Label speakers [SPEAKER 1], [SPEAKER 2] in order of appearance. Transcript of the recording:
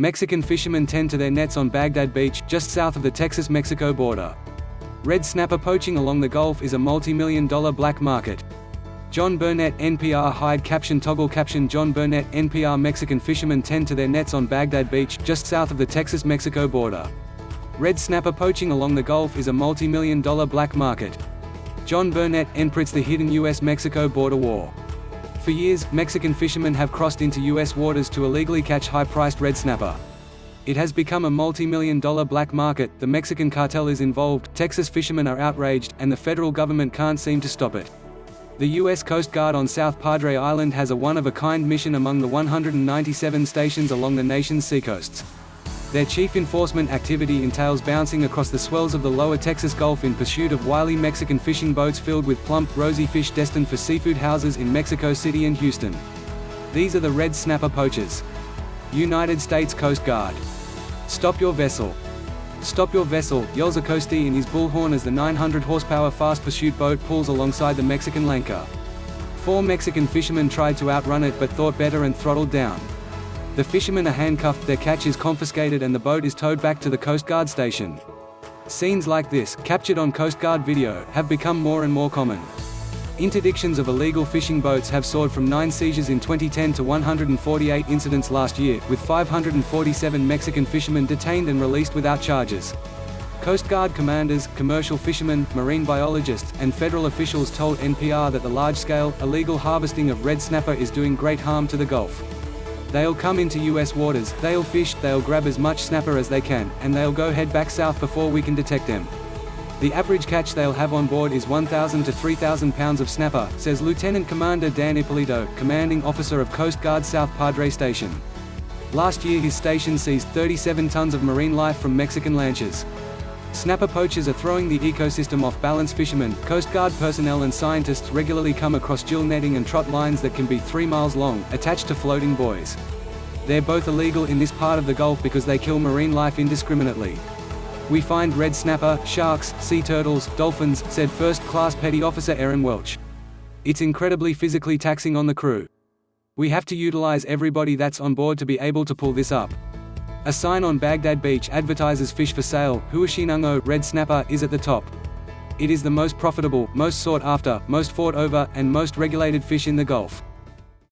[SPEAKER 1] Mexican fishermen tend to their nets on Bagdad Beach, just south of the Texas-Mexico border. Red snapper poaching along the Gulf is a multi-million-dollar black market. John Burnett, NPRhide. Caption toggle. Caption John Burnett, NPRMexican fishermen tend to their nets on Bagdad Beach, just south of the Texas-Mexico border. Red snapper poaching along the Gulf is a multi-million-dollar black market. John Burnett, NPRIt's the hidden U.S.-Mexico border war. For years, Mexican fishermen have crossed into U.S. waters to illegally catch high-priced red snapper. It has become a multi-million-dollar black market. The Mexican cartel is involved, Texas fishermen are outraged, and the federal government can't seem to stop it. The U.S. Coast Guard on South Padre Island has a one-of-a-kind mission among the 197 stations along the nation's seacoasts. Their chief enforcement activity entails bouncing across the swells of the lower Texas Gulf in pursuit of wily Mexican fishing boats filled with plump, rosy fish destined for seafood houses in Mexico City and Houston. These are the red snapper poachers. United States Coast Guard. Stop your vessel. Stop your vessel, yells a Coastie in his bullhorn as the 900-horsepower fast pursuit boat pulls alongside the Mexican lancha. 4 Mexican fishermen tried to outrun it but thought better and throttled down. The fishermen are handcuffed, their catch is confiscated and the boat is towed back to the Coast Guard station. Scenes like this, captured on Coast Guard video, have become more and more common. Interdictions of illegal fishing boats have soared from 9 seizures in 2010 to 148 incidents last year, with 547 Mexican fishermen detained and released without charges. Coast Guard commanders, commercial fishermen, marine biologists, and federal officials told NPR that the large-scale, illegal harvesting of red snapper is doing great harm to the Gulf. They'll come into U.S. waters, they'll fish, they'll grab as much snapper as they can, and they'll go head back south before we can detect them. The average catch they'll have on board is 1,000 to 3,000 pounds of snapper, says Lieutenant Commander Dan Ippolito, commanding officer of Coast Guard South Padre Station. Last year his station seized 37 tons of marine life from Mexican lanchas. Snapper poachers are throwing the ecosystem off balance. Fishermen, Coast Guard personnel and scientists regularly come across gill netting and trot lines that can be 3 miles long, attached to floating buoys. They're both illegal in this part of the Gulf because they kill marine life indiscriminately. We find red snapper, sharks, sea turtles, dolphins, said First Class Petty Officer Aaron Welch. It's incredibly physically taxing on the crew. We have to utilize everybody that's on board to be able to pull this up. A sign on Bagdad Beach advertises fish for sale. Huashinango, red snapper, is at the top. It is the most profitable, most sought after, most fought over, and most regulated fish in the Gulf.